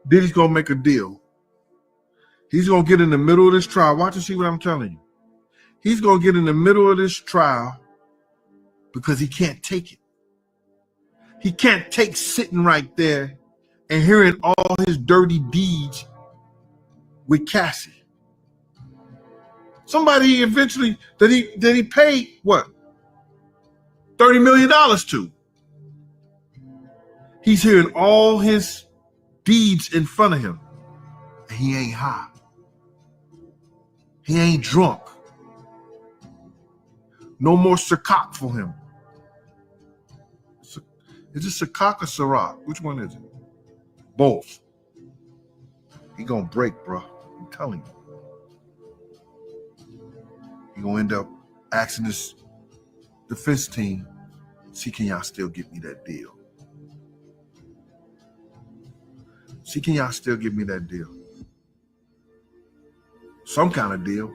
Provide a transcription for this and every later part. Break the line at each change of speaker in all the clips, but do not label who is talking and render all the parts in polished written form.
Diddy's gonna make a deal. He's gonna get in the middle of this trial. Watch and see what I'm telling you. He's gonna get in the middle of this trial because he can't take it. He can't take sitting right there and hearing all his dirty deeds with Cassie. Somebody eventually that he paid what? $30 million to. He's hearing all his deeds in front of him. And he ain't high. He ain't drunk. No more Sakak for him. Is it Sakak or Ciroc? Which one is it? Both. He gonna break, bro. I'm telling you. He gonna end up asking this defense team, see, can y'all still get me that deal? See, can y'all still give me that deal? Some kind of deal.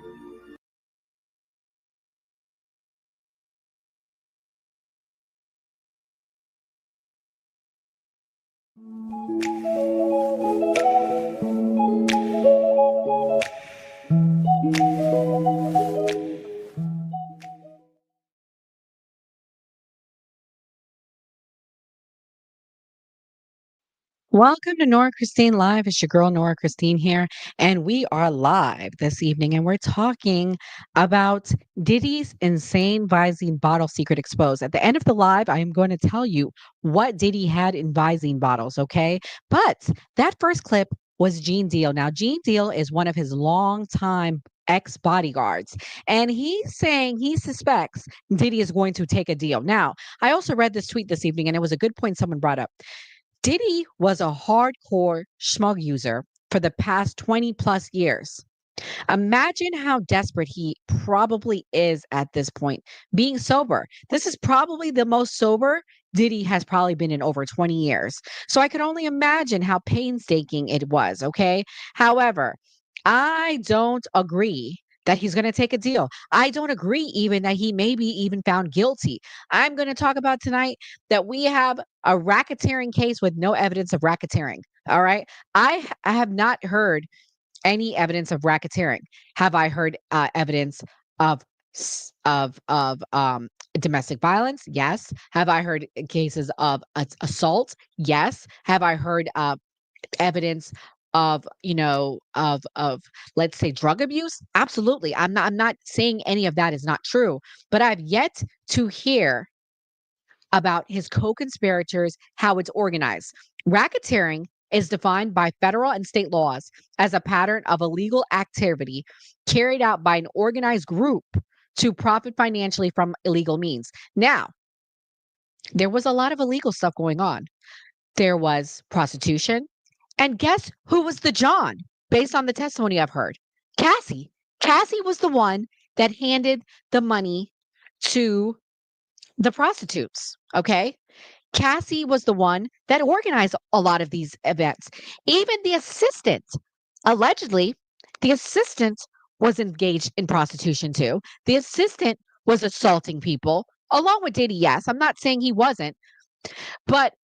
Welcome to Nora Christine Live. It's your girl, Nora Christine here. And we are live this evening and we're talking about Diddy's insane Vizine bottle secret exposed. At the end of the live, I am going to tell you what Diddy had in Vizine bottles, okay? But that first clip was Gene Deal. Now, Gene Deal is one of his longtime ex-bodyguards. And he's saying he suspects Diddy is going to take a deal. Now, I also read this tweet this evening and it was a good point someone brought up. Diddy was a hardcore smug user for the past 20 plus years. Imagine how desperate he probably is at this point, being sober. This is probably the most sober Diddy has probably been in over 20 years. So I could only imagine how painstaking it was, okay? However, I don't agree that he's going to take a deal. I don't agree even that he may be even found guilty. I'm going to talk about tonight that we have a racketeering case with no evidence of racketeering. All right. I have not heard any evidence of racketeering. Have I heard evidence of domestic violence? Yes. Have I heard cases of assault? Yes. Have I heard evidence of let's say drug abuse? Absolutely. I'm not saying any of that is not true, but I've yet to hear about his co-conspirators, how it's organized. Racketeering is defined by federal and state laws as a pattern of illegal activity carried out by an organized group to profit financially from illegal means. Now, there was a lot of illegal stuff going on. There was prostitution. And guess who was the John, based on the testimony I've heard? Cassie. Cassie was the one that handed the money to the prostitutes, okay? Cassie was the one that organized a lot of these events. Even the assistant, allegedly, the assistant was engaged in prostitution too. The assistant was assaulting people, along with Diddy, yes. I'm not saying he wasn't, but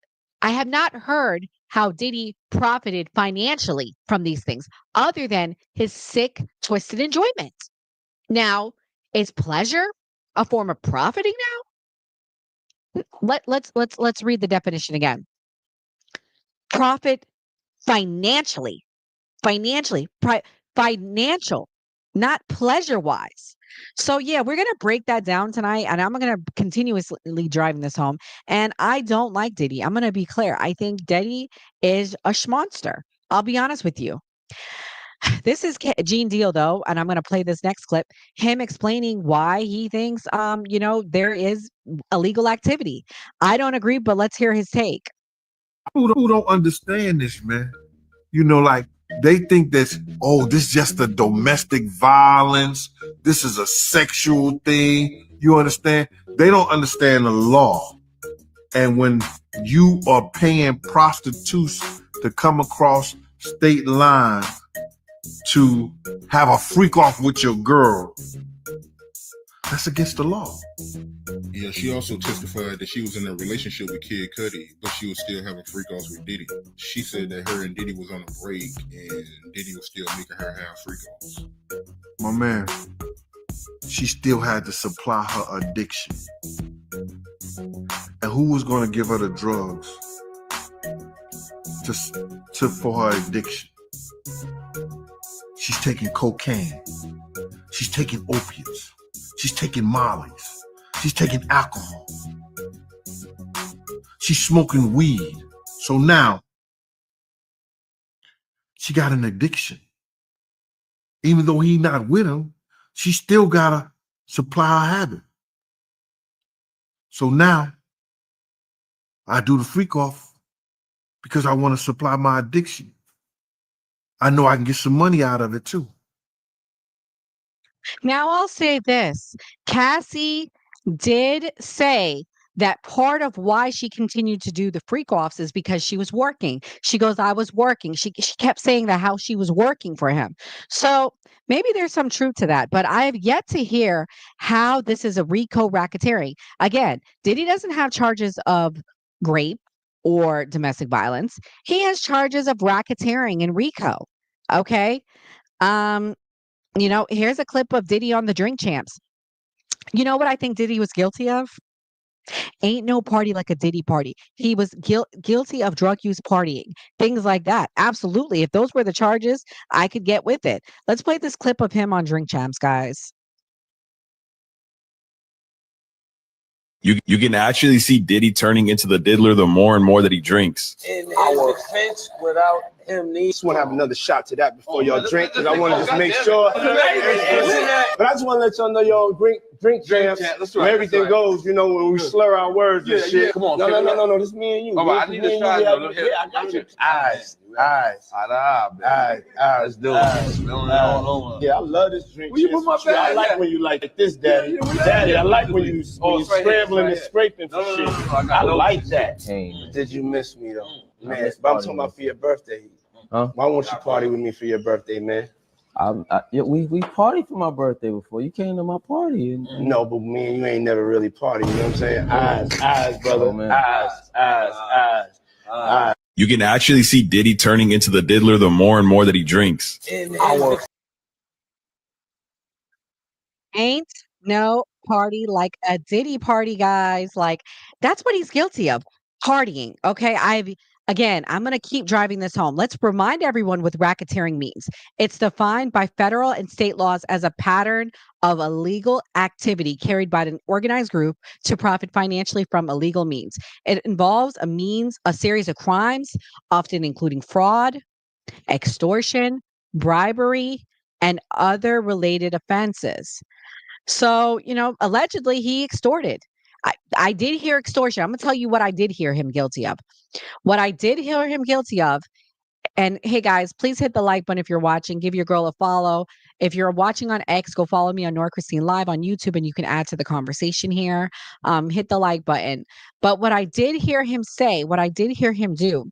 I have not heard how Diddy profited financially from these things other than his sick, twisted enjoyment. Now, is pleasure a form of profiting now? Let's read the definition again. Profit financially, financial, not pleasure-wise. So yeah, we're gonna break that down tonight, and I'm gonna continuously driving this home. And I don't like Diddy. I'm gonna be clear. I think Diddy is a schmonster. I'll be honest with you. This is Gene Deal though, and I'm gonna play this next clip. Him explaining why he thinks, there is illegal activity. I don't agree, but let's hear his take.
Who don't understand this, man? Like they think this is just a domestic violence. This is a sexual thing. You understand? They don't understand the law. And when you are paying prostitutes to come across state line to have a freak off with your girl, that's against the law.
Yeah, she also testified that she was in a relationship with Kid Cudi, but she was still having freak-offs with Diddy. She said that her and Diddy was on a break, and Diddy was still making her have freak-offs.
My man, she still had to supply her addiction. And who was going to give her the drugs for her addiction? She's taking cocaine. She's taking opiates. She's taking mollies. She's taking alcohol. She's smoking weed. So now she got an addiction. Even though he's not with him, she still gotta supply her habit. So now I do the freak off because I want to supply my addiction. I know I can get some money out of it too.
Now I'll say this. Cassie did say that part of why she continued to do the freak offs is because she was working. She goes, I was working. She kept saying that how she was working for him. So maybe there's some truth to that, but I have yet to hear how this is a RICO racketeering. Again, Diddy doesn't have charges of rape or domestic violence. He has charges of racketeering and RICO. Okay. Um, here's a clip of Diddy on the Drink Champs. You know what I think Diddy was guilty of? Ain't no party like a Diddy party. He was guilty of drug use partying, things like that. Absolutely. If those were the charges, I could get with it. Let's play this clip of him on Drink Champs, guys.
You can actually see Diddy turning into the diddler the more and more that he drinks.
In defense, without him needing.
Just want to have another shot to that before y'all drink, because I want to just make sure. But I just want to let y'all know y'all drink champs, where everything goes, when we slur our words and shit.
Come on.
No, this is me and you.
Oh, I need a shot.
Yeah, I got you. Eyes.
Let's do it.
Yeah, I love this drink. I like when you like this, Daddy. Daddy, I like when you scrambling and scraping for shit. I like that. Did you miss me though? Man, but I'm talking about for your birthday.
Huh?
Why won't you party with me for your birthday, man?
We partied for my birthday before. You came to my party.
No, but me and you ain't never really partied. You know what I'm saying? Eyes, brother.
Oh, man.
Eyes.
You can actually see Diddy turning into the diddler the more and more that he drinks.
Ain't no party like a Diddy party, guys. Like, that's what he's guilty of. Partying. Okay. I'm going to keep driving this home. Let's remind everyone what racketeering means. It's defined by federal and state laws as a pattern of illegal activity carried by an organized group to profit financially from illegal means. It involves a series of crimes, often including fraud, extortion, bribery, and other related offenses. So, allegedly he extorted. I did hear extortion. I'm going to tell you what I did hear him guilty of. What I did hear him guilty of, and hey guys, please hit the like button if you're watching. Give your girl a follow. If you're watching on X, go follow me on Nora Christine Live on YouTube, and you can add to the conversation here. Hit the like button. But what I did hear him say, what I did hear him do,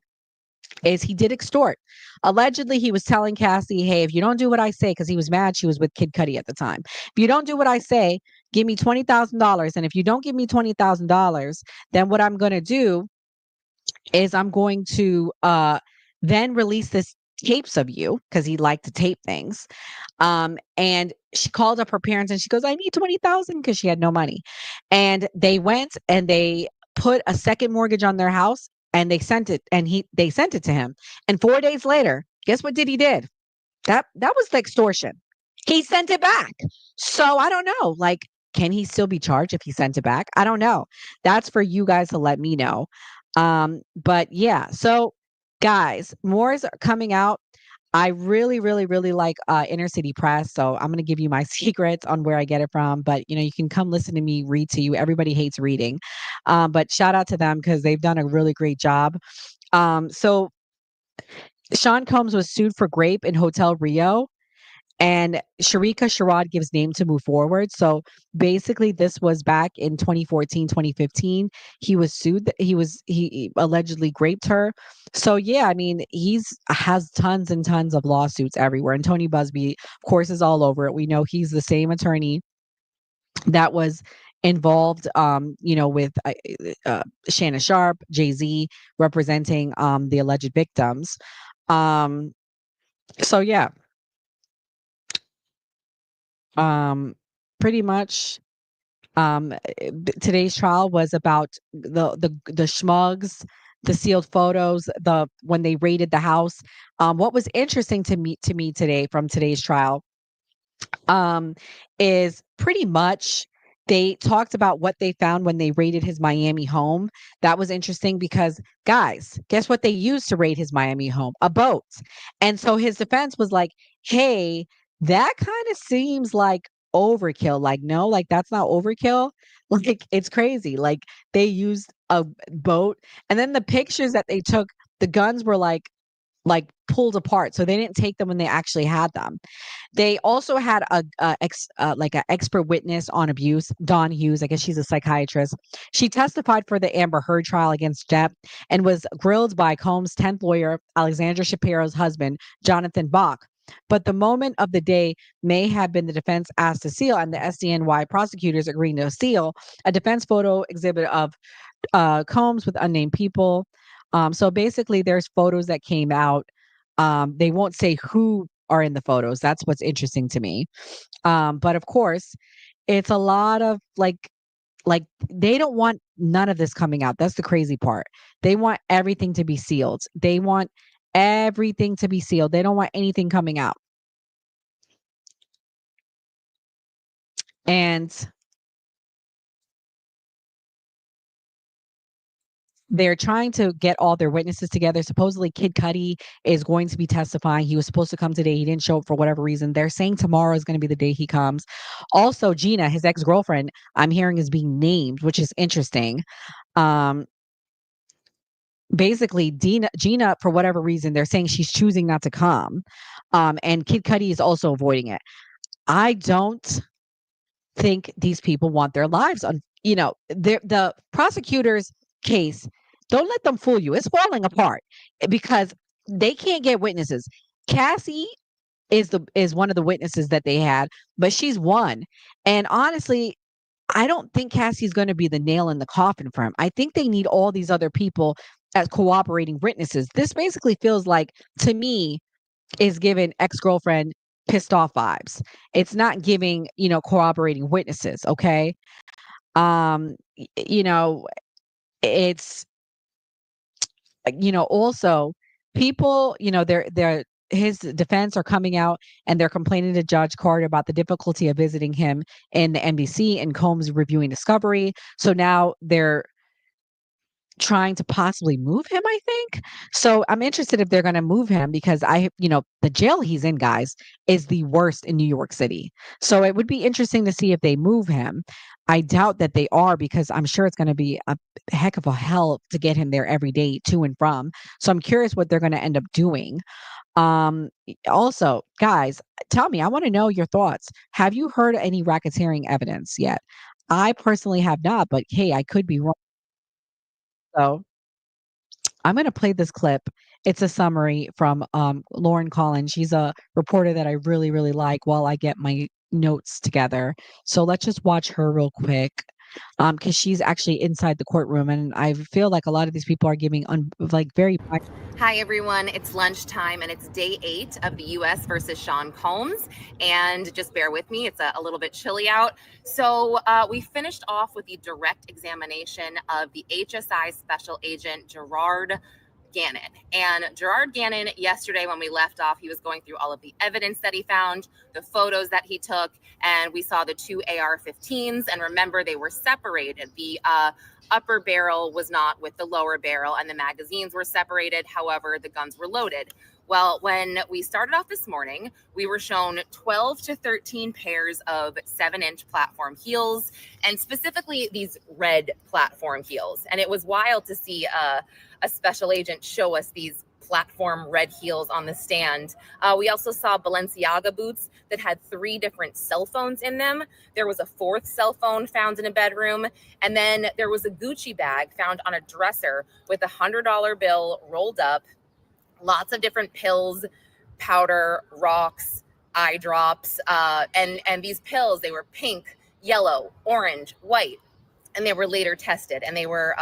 is he did extort. Allegedly, he was telling Cassie, hey, if you don't do what I say, because he was mad she was with Kid Cudi at the time. If you don't do what I say, give me $20,000. And if you don't give me $20,000, then what I'm going to do is I'm going to then release this tapes of you, because he liked to tape things. And she called up her parents and she goes, I need 20,000, because she had no money. And they went and they put a second mortgage on their house, and they sent it, and they sent it to him. And 4 days later, guess what Diddy did? That was the extortion. He sent it back. So I don't know. Like, can he still be charged if he sent it back? I don't know. That's for you guys to let me know. But yeah, so guys, more is coming out. I really, really, really like Inner City Press. So I'm going to give you my secrets on where I get it from. But, you can come listen to me read to you. Everybody hates reading. But shout out to them because they've done a really great job. So Sean Combs was sued for rape in Hotel Rio. And Sharika Sharad gives name to move forward. So basically, this was back in 2014, 2015. He was sued. He allegedly raped her. So yeah, I mean, has tons and tons of lawsuits everywhere. And Tony Busby, of course, is all over it. We know he's the same attorney that was involved, with Shannon Sharp, Jay-Z representing the alleged victims. So yeah, pretty much today's trial was about the schmugs, the sealed photos, the when they raided the house. What was interesting to me today from today's trial um, is pretty much they talked about what they found when they raided his Miami home. That was interesting because, guys, guess what they used to raid his Miami home? A boat. And so his defense was like, hey, that kind of seems like overkill. Like, no, like that's not overkill. Like, it's crazy. Like, they used a boat. And then the pictures that they took, the guns were like pulled apart. So they didn't take them when they actually had them. They also had like an expert witness on abuse, Dawn Hughes. I guess she's a psychiatrist. She testified for the Amber Heard trial against Depp and was grilled by Combs' 10th lawyer, Alexandra Shapiro's husband, Jonathan Bach. But the moment of the day may have been the defense asked to seal, and the SDNY prosecutors agreeing to seal a defense photo exhibit of Combs with unnamed people. So basically, there's photos that came out. They won't say who are in the photos. That's what's interesting to me. But of course, it's a lot of like they don't want none of this coming out. That's the crazy part. They want everything to be sealed. They want everything to be sealed. They don't want anything coming out. And they're trying to get all their witnesses together. Supposedly, Kid Cudi is going to be testifying. He was supposed to come today. He didn't show up for whatever reason. They're saying tomorrow is going to be the day he comes. Also, Gina, his ex-girlfriend, I'm hearing is being named, which is interesting. Basically, Gina, for whatever reason, they're saying she's choosing not to come. And Kid Cudi is also avoiding it. I don't think these people want their lives on, the prosecutor's case. Don't let them fool you. It's falling apart because they can't get witnesses. Cassie is one of the witnesses that they had, but she's one. And honestly, I don't think Cassie's going to be the nail in the coffin for him. I think they need all these other people as cooperating witnesses. This basically feels like, to me, is giving ex-girlfriend pissed off vibes. It's not giving, cooperating witnesses, okay? You know, it's also people, they're his defense are coming out and they're complaining to Judge Carter about the difficulty of visiting him in the NBC and Combs reviewing Discovery. So now they're trying to possibly move him, I think. So I'm interested if they're going to move him because the jail he's in, guys, is the worst in New York City. So it would be interesting to see if they move him. I doubt that they are because I'm sure it's going to be a heck of a hell to get him there every day to and from. So I'm curious what they're going to end up doing. Also, guys, tell me, I want to know your thoughts. Have you heard any racketeering evidence yet? I personally have not, but hey, I could be wrong. So I'm going to play this clip. It's a summary from Lauren Collins. She's a reporter that I really, really like while I get my notes together. So let's just watch her real quick because she's actually inside the courtroom. And I feel like a lot of these people are giving very.
Hi, everyone. It's lunchtime, and it's day 8 of the U.S. versus Sean Combs. And just bear with me. It's a little bit chilly out. So we finished off with the direct examination of the HSI Special Agent Gerard Gannon. And Gerard Gannon, yesterday when we left off, he was going through all of the evidence that he found, the photos that he took, and we saw the 2 AR-15s. And remember, they were separated. The upper barrel was not with the lower barrel, and the magazines were separated. However, the guns were loaded. Well, when we started off this morning, we were shown 12 to 13 pairs of 7-inch platform heels, and specifically these red platform heels. And it was wild to see a special agent show us these platform red heels on the stand. We also saw Balenciaga boots that had 3 different cell phones in them. There was a 4th cell phone found in a bedroom. And then there was a Gucci bag found on a dresser with a $100 bill rolled up, lots of different pills, powder, rocks, eye drops. And these pills, they were pink, yellow, orange, white, and they were later tested, and they were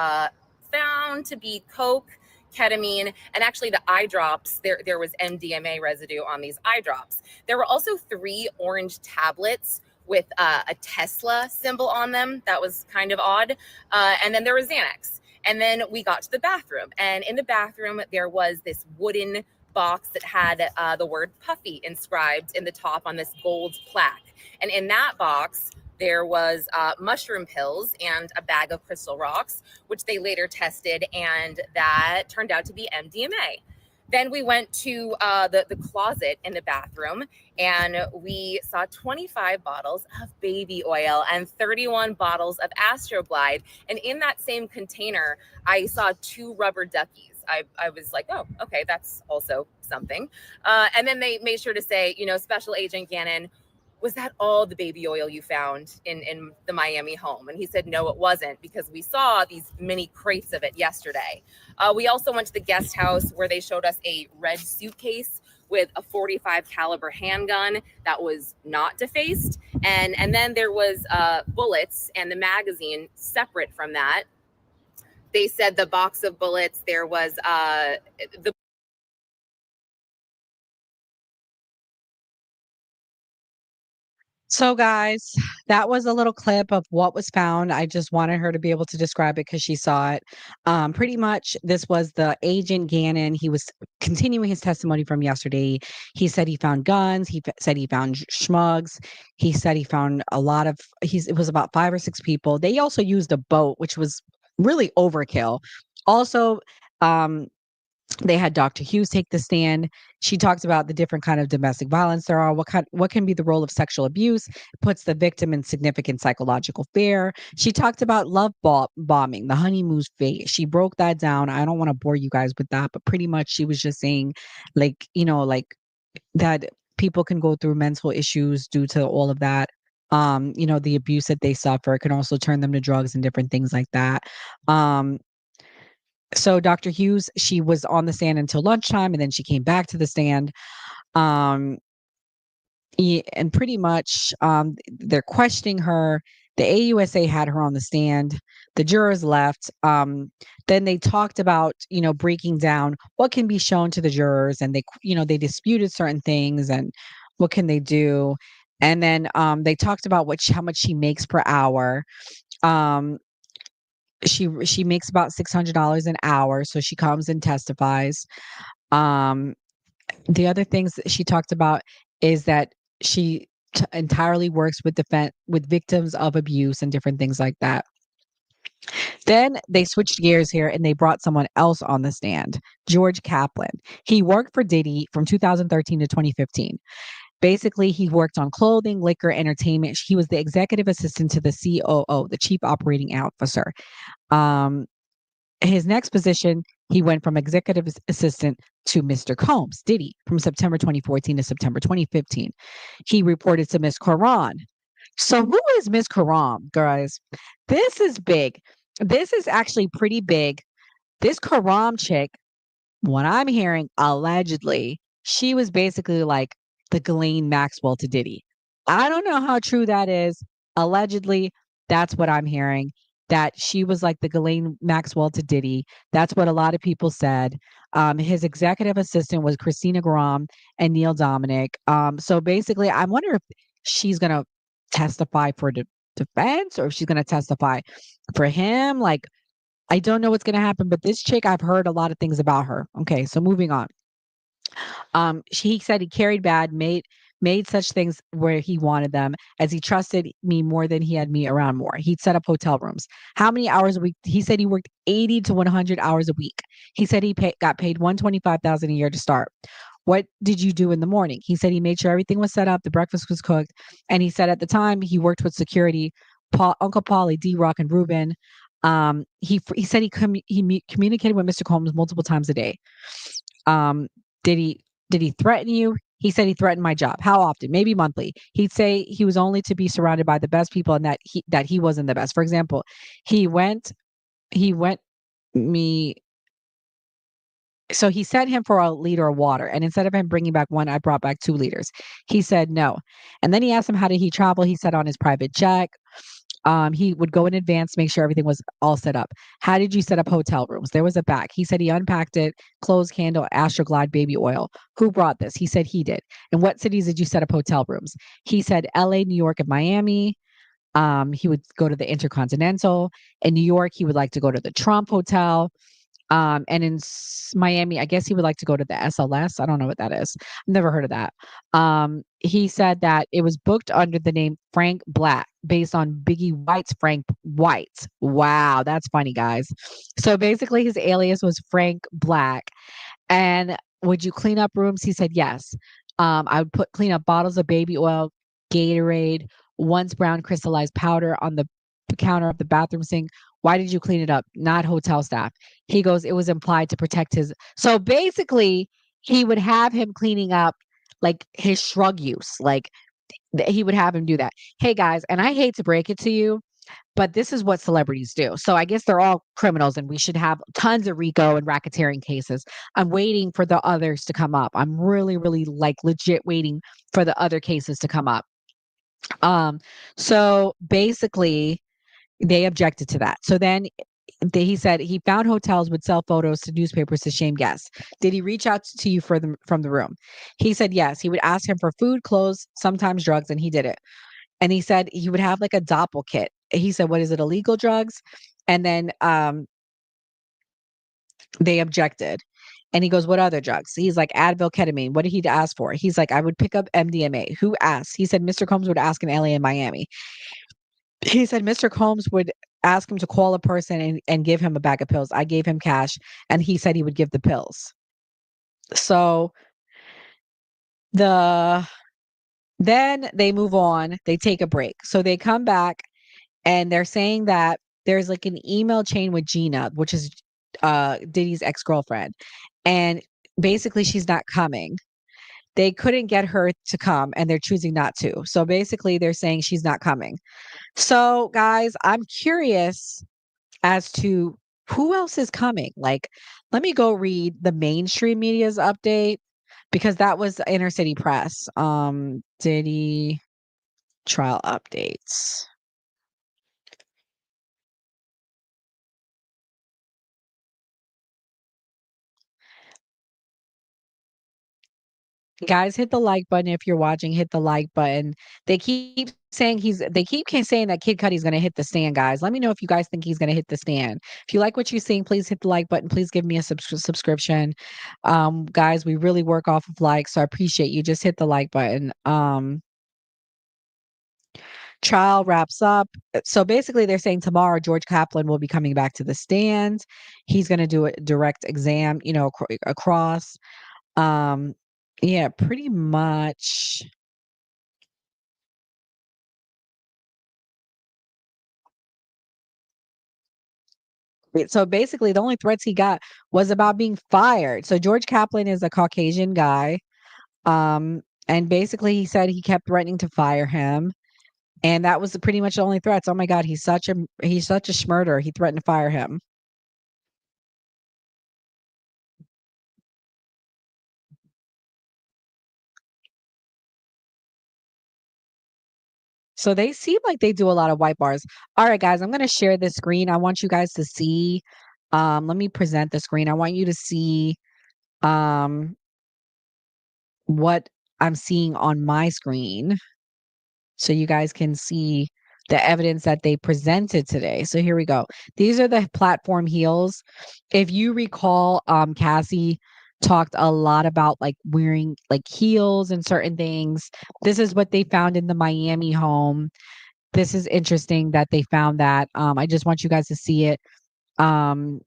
found to be coke, ketamine, and actually the eye drops. There was MDMA residue on these eye drops. There were also 3 orange tablets with a Tesla symbol on them. That was kind of odd. And then there was Xanax. And then we got to the bathroom, and in the bathroom there was this wooden box that had the word Puffy inscribed in the top on this gold plaque. And in that box, there was mushroom pills and a bag of crystal rocks, which they later tested, and that turned out to be MDMA. Then we went to the closet in the bathroom, and we saw 25 bottles of baby oil and 31 bottles of Astroglide. And in that same container, I saw 2 rubber duckies. I was like, oh, okay, that's also something. And then they made sure to say, Special Agent Gannon, was that all the baby oil you found in the Miami home? And he said, no, it wasn't, because we saw these mini crates of it yesterday. We also went to the guest house where they showed us a red suitcase with a .45 caliber handgun that was not defaced. And then there was bullets and the magazine separate from that. They said the box of bullets, there was the
So, guys, that was a little clip of what was found. I just wanted her to be able to describe it because she saw it. Pretty much, this was the Agent Gannon. He was continuing his testimony from yesterday. He said he found guns. He said he found schmugs. He said he found a lot of. It was about 5 or 6 people. They also used a boat, which was really overkill. Also, they had Dr. Hughes take the stand. She talked about the different kind of domestic violence there are, what can be the role of sexual abuse, puts the victim in significant psychological fear. She talked about love bombing, the honeymoon phase. She broke that down. I don't want to bore you guys with that, but pretty much she was just saying, like that people can go through mental issues due to all of that. The abuse that they suffer can also turn them to drugs and different things like that. So Dr. Hughes, she was on the stand until lunchtime, and then she came back to the stand. And pretty much they're questioning her. The AUSA had her on the stand. The jurors left. Then they talked about, breaking down what can be shown to the jurors, and they disputed certain things and what can they do. And then they talked about how much she makes per hour. She makes about $600 an hour, so she comes and testifies. The other things that she talked about is that she entirely works with victims of abuse and different things like that. Then they switched gears here and they brought someone else on the stand, George Kaplan. He worked for Diddy from 2013 to 2015. Basically, he worked on clothing, liquor, entertainment. He was the executive assistant to the COO, the chief operating officer. His next position, he went from executive assistant to Mr. Combs, Diddy, from September 2014 to September 2015. He reported to Miss Karan. So who is Miss Karan, guys? This is big. This is actually pretty big. This Karan chick, what I'm hearing, allegedly, she was basically like the Ghislaine Maxwell to Diddy. I don't know how true that is. Allegedly, that's what I'm hearing. That she was like the Ghislaine Maxwell to Diddy. That's what a lot of people said. His executive assistant was Christina Graham and Neil Dominic. So basically, I wonder if she's going to testify for defense or if she's going to testify for him. Like, I don't know what's going to happen, but this chick, I've heard a lot of things about her. Okay, so moving on. He said he carried bad, made such things where he wanted them, as he trusted me more than he had me around more. He'd set up hotel rooms. How many hours a week? He said he worked 80 to 100 hours a week. He said he got paid $125,000 a year to start. What did you do in the morning? He said he made sure everything was set up, the breakfast was cooked, and he said at the time he worked with security, Uncle Paulie, D-Rock, and Ruben. He said he communicated with Mr. Combs multiple times a day. Did he threaten you? He said he threatened my job. How often? Maybe monthly. He'd say he was only to be surrounded by the best people and that he wasn't the best. For example, he went me So he sent him for a liter of water. And instead of him bringing back one, I brought back 2 liters. He said no. And then he asked him, how did he travel? He said on his private jet. He would go in advance to make sure everything was all set up. How did you set up hotel rooms? There was a bag. He said he unpacked it, clothes, candle, Astroglide baby oil. Who brought this? He said he did. In what cities did you set up hotel rooms? He said LA, New York, and Miami. He would go to the Intercontinental. In New York, he would like to go to the Trump Hotel. And in Miami, I guess he would like to go to the SLS. I don't know what that is. Never heard of that. He said that it was booked under the name Frank Black, based on Biggie White's Frank White. Wow, that's funny, guys. So basically, his alias was Frank Black. And would you clean up rooms? He said yes. I would clean up bottles of baby oil, Gatorade, once brown crystallized powder on the counter of the bathroom sink. Why did you clean it up? Not hotel staff. He goes, it was implied to protect his. So basically, he would have him cleaning up like his shrug use. Like he would have him do that. Hey guys, and I hate to break it to you, but this is what celebrities do. So I guess they're all criminals and we should have tons of RICO and racketeering cases. I'm waiting for the others to come up. I'm really, really like legit waiting for the other cases to come up. So basically, they objected to that. So then he said he found hotels would sell photos to newspapers to shame guests. Did he reach out to you from the room? He said yes. He would ask him for food, clothes, sometimes drugs, and he did it. And he said he would have like a doppel kit. He said, what is it, illegal drugs? And then they objected. And he goes, what other drugs? He's like, Advil, ketamine. What did he ask for? He's like, I would pick up MDMA. Who asked? He said, Mr. Combs would ask in LA and Miami. He said Mr. Combs would ask him to call a person and give him a bag of pills. I gave him cash and he said he would give the pills. So then they move on, they take a break. So they come back and they're saying that there's like an email chain with Gina, which is Diddy's ex-girlfriend. And basically she's not coming. They couldn't get her to come and they're choosing not to. So basically they're saying she's not coming. So guys, I'm curious as to who else is coming. Like, let me go read the mainstream media's update because that was Inner City Press. Diddy trial updates. Guys, hit the like button if you're watching. Hit the like button. They keep saying saying that Kid Cudi's gonna hit the stand, guys. Let me know if you guys think he's gonna hit the stand. If you like what you're seeing, please hit the like button. Please give me a subscription. Guys, we really work off of likes, so I appreciate you. Just hit the like button. Trial wraps up. So basically, they're saying tomorrow George Kaplan will be coming back to the stand. He's gonna do a direct exam, across. Yeah, pretty much. So basically, the only threats he got was about being fired. So George Kaplan is a Caucasian guy. And basically he said he kept threatening to fire him. And that was pretty much the only threats. Oh my God, he's such a schmurder. He threatened to fire him. So they seem like they do a lot of white bars. All right, guys, I'm going to share this screen. I want you guys to see. Let me present the screen. I want you to see what I'm seeing on my screen so you guys can see the evidence that they presented today. So here we go. These are the platform heels. If you recall, Cassie talked a lot about like wearing like heels and certain things. This is what they found in the Miami home. This is interesting that they found that. I just want you guys to see it. The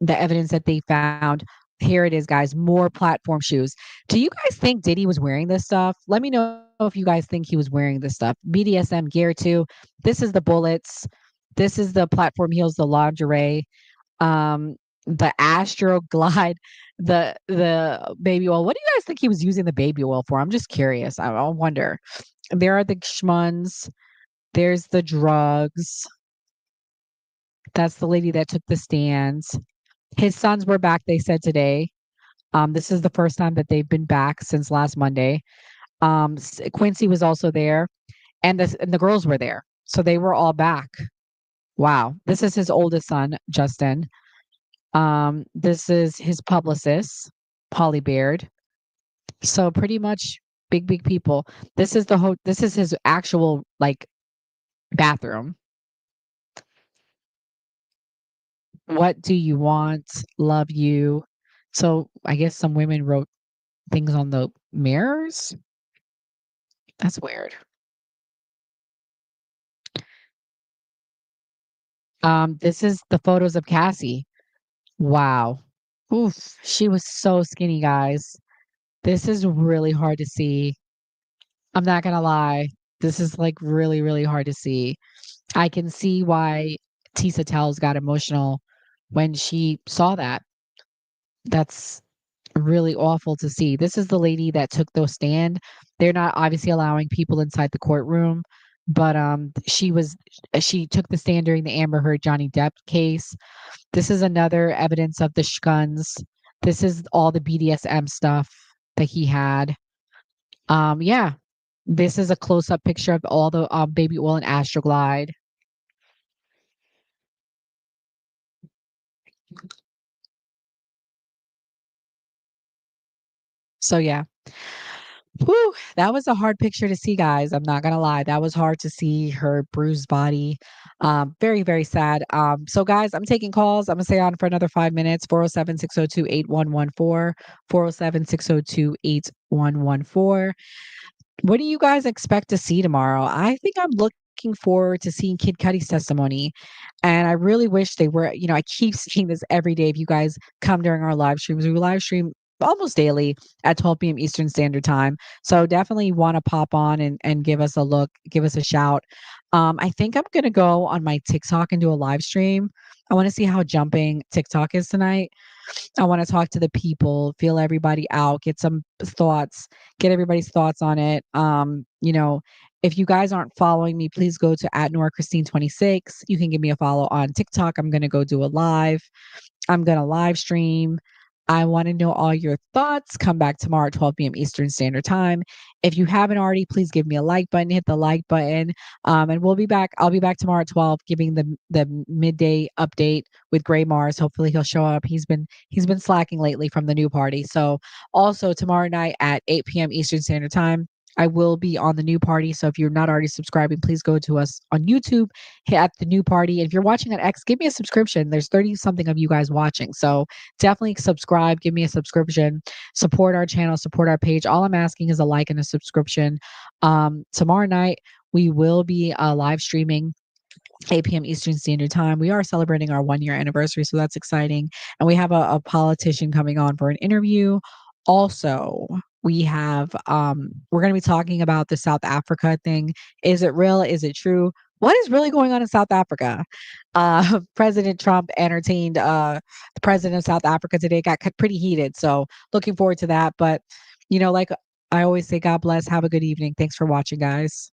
evidence that they found. Here it is, guys. More platform shoes. Do you guys think Diddy was wearing this stuff? Let me know if you guys think he was wearing this stuff. BDSM gear too. This is the bullets. This is the platform heels, the lingerie. The Astro Glide, the baby oil. What do you guys think he was using the baby oil for? I'm just curious. I wonder. There are the schmuns. There's the drugs. That's the lady that took the stands. His sons were back, they said today. This is the first time that they've been back since last Monday. Quincy was also there, and the girls were there, so they were all back. Wow, this is his oldest son, Justin. This is his publicist, Polly Baird. So pretty much big people. This is this is his actual like bathroom. What do you want? Love you. So I guess some women wrote things on the mirrors. That's weird. This is the photos of Cassie. Wow. Oof, she was so skinny, guys. This is really hard to see. I'm not gonna lie. This is like really hard to see. I can see why Tisa Tells got emotional when she saw that. That's really awful to see. This is the lady that took the stand. They're not obviously allowing people inside the courtroom, but she took the stand during the Amber Heard Johnny Depp case. This is another evidence of the shguns. This is all the BDSM stuff that he had. Yeah. This is a close-up picture of all the baby oil and Astroglide. So yeah. Whew, that was a hard picture to see, guys. I'm not gonna lie. That was hard to see her bruised body. Very sad. So guys, I'm taking calls. I'm gonna stay on for another 5 minutes. 407-602-8114. 407-602-8114. What do you guys expect to see tomorrow? I think I'm looking forward to seeing Kid Cudi's testimony. And I really wish they were, I keep seeing this every day. If you guys come during our live streams, we live stream almost daily at 12 p.m. Eastern Standard Time. So definitely want to pop on and give us a look, give us a shout. I think I'm going to go on my TikTok and do a live stream. I want to see how jumping TikTok is tonight. I want to talk to the people, feel everybody out, get some thoughts, get everybody's thoughts on it. If you guys aren't following me, please go to @NoraChristine26. You can give me a follow on TikTok. I'm gonna go do a live. I'm gonna live stream. I want to know all your thoughts. Come back tomorrow at 12 p.m. Eastern Standard Time. If you haven't already, please give me a like button, hit the like button. And we'll be back. I'll be back tomorrow at 12, giving the midday update with Gray Mars. Hopefully he'll show up. He's been slacking lately from the new party. So also tomorrow night at 8 p.m. Eastern Standard Time, I will be on the new party. So if you're not already subscribing, please go to us on YouTube, hit at the new party. And if you're watching on X, give me a subscription. There's 30 something of you guys watching. So definitely subscribe, give me a subscription, support our channel, support our page. All I'm asking is a like and a subscription. Tomorrow night, we will be live streaming 8 p.m. Eastern Standard Time. We are celebrating our 1 year anniversary, so that's exciting. And we have a politician coming on for an interview. Also, we have we're going to be talking about the South Africa thing. Is it real? Is it true? What is really going on in South Africa? President Trump entertained the president of South Africa today. Got pretty heated, so looking forward to that. But like I always say, God bless. Have a good evening. Thanks for watching, guys.